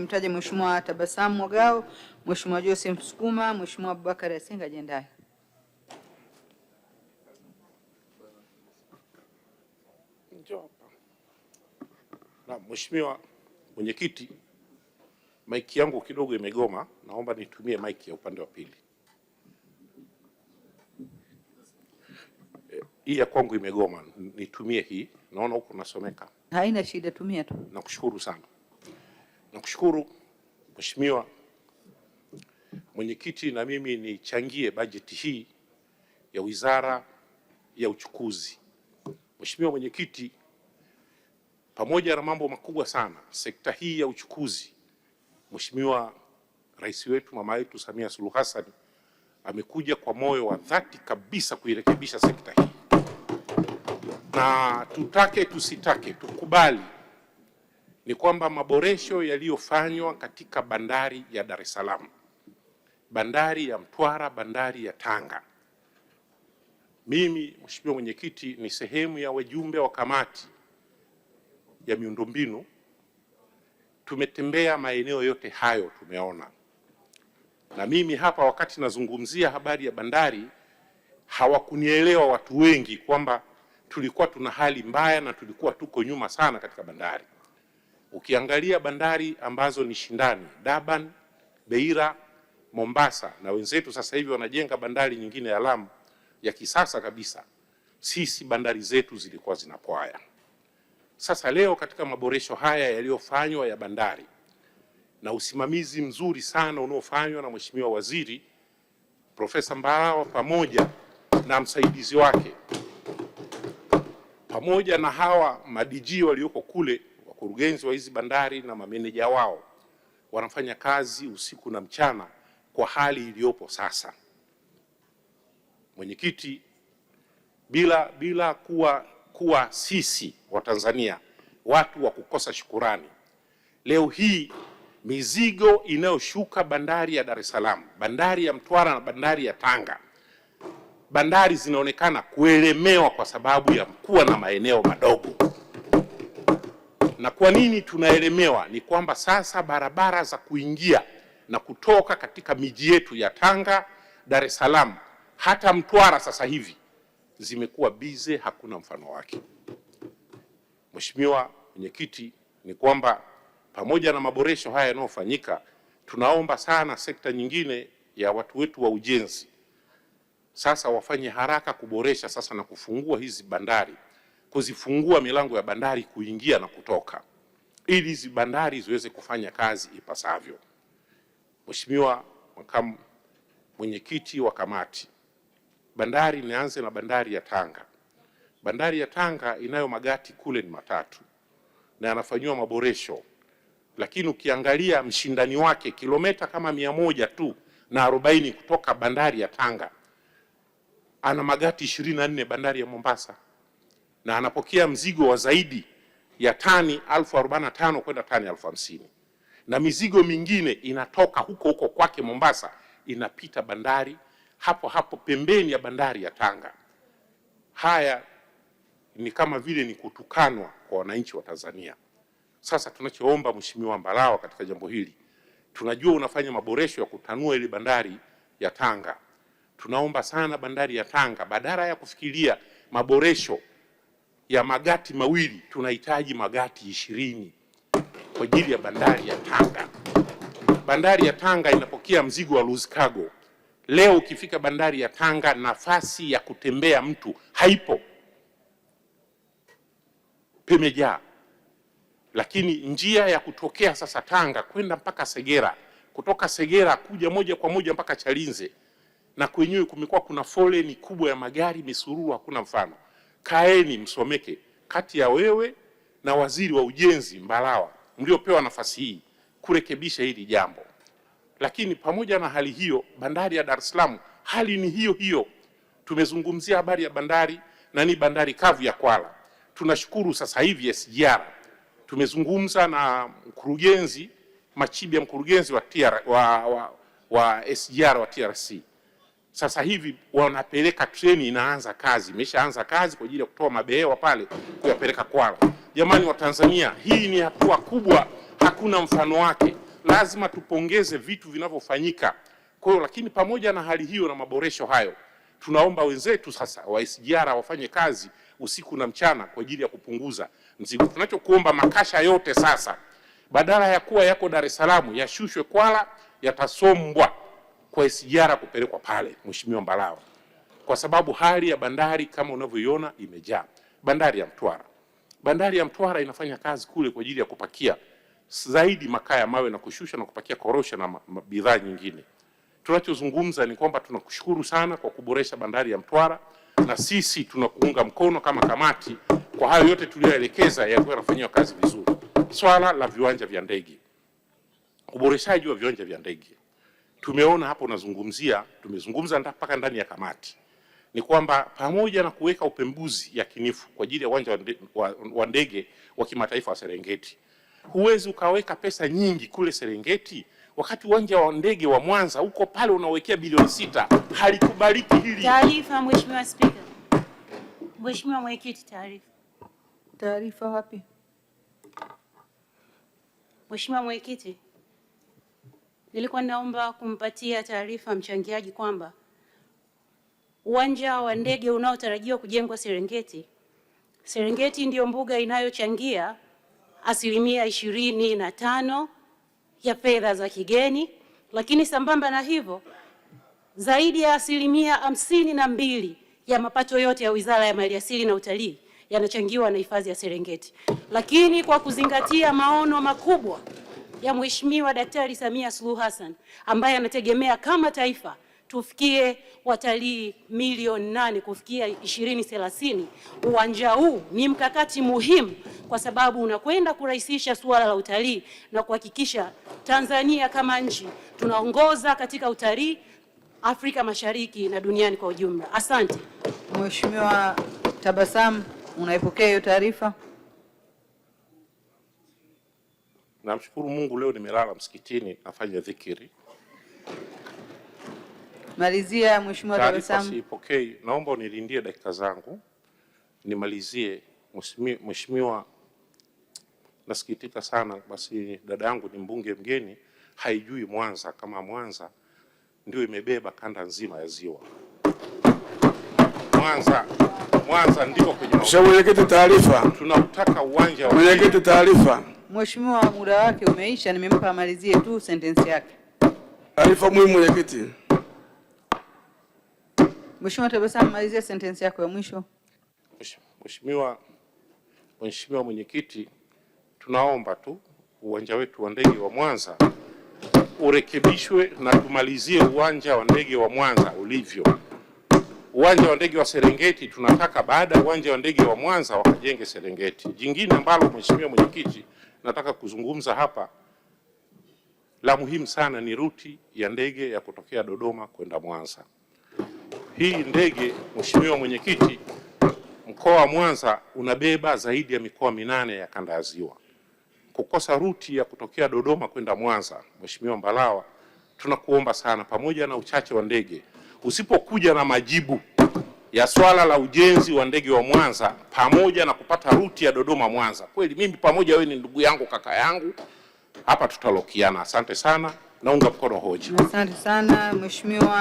nimtaje Mheshimiwa Tabasamu Mwagao, Mheshimiwa Joseph Sukuma, Mheshimiwa Abubakar Asinga Jendai. Na Mheshimiwa Mwenyekiti, maiki yangu kidogo imegoma, naomba nitumie maiki ya upande wa pili. Hii ya kwangu imegoma, nitumie hii. Naona huko nasomeka. Haina shida, tumia tu. Nakushukuru sana. Nakushukuru Mheshimiwa Mwenyekiti, na mimi nichangie bajeti hii ya Wizara ya Uchukuzi. Mheshimiwa Mwenyekiti, pamoja na mambo makubwa sana sekta hii ya uchukuzi, Mheshimiwa Rais wetu mama yetu Samia Suluhu Hassan amekuja kwa moyo wa dhati kabisa kuirekebisha sekta hii, na tutake tusitake tukubali ni kwamba maboresho yaliyofanywa katika bandari ya Dar es Salaam, bandari ya Mtwara, bandari ya Tanga, mimi Mheshimiwa Mwenyekiti ni sehemu ya wajumbe wa kamati ya miundombinu, tumetembea maeneo yote hayo tumeona. Na mimi hapa wakati nazungumzia habari ya bandari, hawakunielewa watu wengi kwamba tulikuwa tuna hali mbaya na tulikuwa tuko nyuma sana katika bandari. Ukiangalia bandari ambazo ni shindani, Durban, Beira, Mombasa, na wenzetu sasa hivi wanajenga bandari nyingine ya Lamu ya kisasa kabisa, sisi bandari zetu zilikuwa zinapwaya. Sasa leo katika maboresho haya yaliyofanywa ya bandari na usimamizi mzuri sana unaofanywa na Mheshimiwa Waziri Profesa Mbarawa pamoja na msaidizi wake pamoja na hawa madiji walioko kule, wakurugenzi wa hizi bandari na mameneja wao, wanafanya kazi usiku na mchana kwa hali iliyopo sasa. Mwenyekiti, bila kuwa sisi wa Tanzania watu wa kukosa shukurani, leo hii mizigo inayoshuka bandari ya Dar es Salaam, bandari ya Mtwara na bandari ya Tanga, bandari zinaonekana kuelemewa kwa sababu ya kuwa na maeneo madogo. Na kwa nini tunaelemewa? Ni kwamba sasa barabara za kuingia na kutoka katika miji yetu ya Tanga, Dar es Salaam, hata Mtwara sasa hivi zimekuwa bize, hakuna mfano wake. Mheshimiwa Mwenyekiti, ni kwamba pamoja na maboresho haya yanayofanyika, tunaomba sana sekta nyingine ya watu wetu wa ujenzi sasa wafanye haraka kuboresha sasa na kufungua hizi bandari, kuzifungua milango ya bandari kuingia na kutoka, ili hizi bandari ziweze kufanya kazi ipasavyo. Mheshimiwa Makamu Mwenyekiti wa kamati, bandari, nianze na bandari ya Tanga. Bandari ya Tanga inayo magati kule ni matatu na yanafanywa maboresho, lakini ukiangalia mshindani wake kilomita kama 100 tu na 40 kutoka bandari ya Tanga ana magati 24, bandari ya Mombasa, na anapokea mzigo wa zaidi ya tani 1045 kwenda tani 1050, na mizigo mingine inatoka huko huko kwake Mombasa inapita bandari hapo hapo pembeni ya bandari ya Tanga. Haya ni kama vile ni kutukanwa kwa wananchi wa Tanzania. Sasa tunachoomba Mheshimiwa Mbarawa katika jambo hili, tunajua unafanya maboresho ya kutanua ile bandari ya Tanga. Tunaomba sana bandari ya Tanga, badala ya kufikiria maboresho ya magati mawili, tunahitaji magati 20 kwa ajili ya bandari ya Tanga. Bandari ya Tanga inapokea mzigo wa loose cargo. Leo ukifika bandari ya Tanga, nafasi ya kutembea mtu haipo, pemejaa. Lakini njia ya kutokea sasa Tanga kwenda mpaka Segera, kutoka Segera kuja moja kwa moja mpaka Chalinze, na kwenyewe kumekuwa kuna foleni kubwa ya magari, misururu hakuna mfano. Kaeni msomeke kati ya wewe na Waziri wa Ujenzi Mbarawa mliopewa nafasi hii kurekebisha hili jambo. Lakini pamoja na hali hiyo, bandari ya Dar es Salaam hali ni hiyo hiyo. Tumezungumzia habari ya bandari na ni bandari kavu ya Kwala. Tunashukuru sasa hivi SGR, tumezungumza na mkurugenzi Machibia, mkurugenzi wa SGR wa TRC. Sasa hivi wanapeleka treni, inaanza kazi, imeshaanza kazi kwa ajili ya kutoa mabehewa pale kuyapeleka Kwala. Jamani wa Tanzania, hii ni hatua kubwa, hakuna mfano wake. lazima tupongeze vitu vinavyofanyika. Kwa hiyo, lakini pamoja na hali hiyo na maboresho hayo, tunaomba wenzetu sasa wa SGR wafanye kazi usiku na mchana kwa ajili ya kupunguza mzigo. Tunachokuomba, makasha yote sasa badala ya kuwa yako Dar es Salaam yashushwe Kwala, yatasombwa kwa SGR kupelekwa pale Mheshimiwa Mbalawa, kwa sababu hali ya bandari kama unavyoiona imejaa. Bandari ya Mtwara inafanya kazi kule kwa ajili ya kupakia zaidi makaa ya mawe na kushusha na kupakia korosho na bidhaa nyingine. Tunachozungumza ni kwamba tunakushukuru sana kwa kuboresha bandari ya Mtwara, na sisi tunakuunga mkono kama kamati kwa hayo yote tuliyoelekeza yakiwa yanafanywa kazi vizuri. Swala la viwanja vya ndege, uboreshaji wa viwanja vya ndege, tumeona hapo tumezungumza mpaka ndani ya kamati, ni kwamba pamoja na kuweka upembuzi yakinifu kwa ajili ya uwanja wa ndege wa kimataifa wa Serengeti, huwezi ukaweka pesa nyingi kule Serengeti wakati uwanja wa ndege wa Mwanza uko pale unawekea bilioni 6. Halikubaliki hili. Taarifa Mheshimiwa Spika. Mheshimiwa Mwenyekiti, taarifa. Taarifa wapi? Mheshimiwa Mwenyekiti, nilikuwa naomba kumpatia taarifa mchangiaji kwamba uwanja wa ndege unaotarajiwa kujengwa Serengeti ndiyo mbuga inayochangia 25% ya fedha za kigeni, lakini sambamba na hivyo zaidi ya 52% ya mapato yote ya Wizara ya Maliasili na Utalii yanachangiwa na hifadhi ya Serengeti. Lakini kwa kuzingatia maono makubwa ya Mheshimiwa Daktari Samia Suluhu Hassan ambaye anategemea kama taifa tufikie watalii milioni 8 kufikia 2030, uwanja huu ni mkakati muhimu kwa sababu unakwenda kurahisisha suala la utalii na kuhakikisha Tanzania kama nchi tunaongoza katika utalii Afrika Mashariki na duniani kwa ujumla. Asante. Mheshimiwa Tabasamu, unaipokea hiyo taarifa? Namshukuru Mungu leo nimelala msikitini nafanya dhikiri. Malizia Mheshimiwa Tabasamu. Sipokei, naomba unilindie dakika zangu nimalizie. Mheshimiwa, nasikitika sana, basi dada yangu ni mbunge mgeni, haijui Mwanza kama Mwanza ndio imebeba kanda nzima ya ziwa. Mwanza ndiko kwenye Mwenyekiti, taarifa. Tunataka uwanja wa Mwenyekiti, taarifa. Mheshimiwa, muda wake umeisha, nimempa amalizie tu sentensi yake. Taarifa muhimu Mwenyekiti. Mheshimiwa Tabasamu, malizia sentensi yako ya mwisho. Mheshimiwa Mwenyekiti, tunaomba tu uwanja wetu wa ndege wa Mwanza urekebishwe na tumalizie uwanja wa ndege wa Mwanza ulivyo. Uwanja wa ndege wa Serengeti tunataka baada ya uwanja wa ndege wa Mwanza wakajenge Serengeti. Jingine ambalo Mheshimiwa Mwenyekiti nataka kuzungumza hapa la muhimu sana ni ruti ya ndege ya kutokea Dodoma kwenda Mwanza. Hii ndege Mheshimiwa Mwenyekiti, mkoa wa Mwanza unabeba zaidi ya mikoa 8 ya kanda ya Ziwa. Kukosa ruti ya kutokea Dodoma kwenda Mwanza, Mheshimiwa Mbalawa, tunakuomba sana, pamoja na uchache wa ndege, usipokuja na majibu ya swala la ujenzi wa ndege wa Mwanza pamoja na kupata ruti ya Dodoma Mwanza, kweli mimi pamoja wewe ni ndugu yangu, kaka yangu, hapa tutalokiana. Asante sana, naunga mkono hoja. Asante sana Mheshimiwa.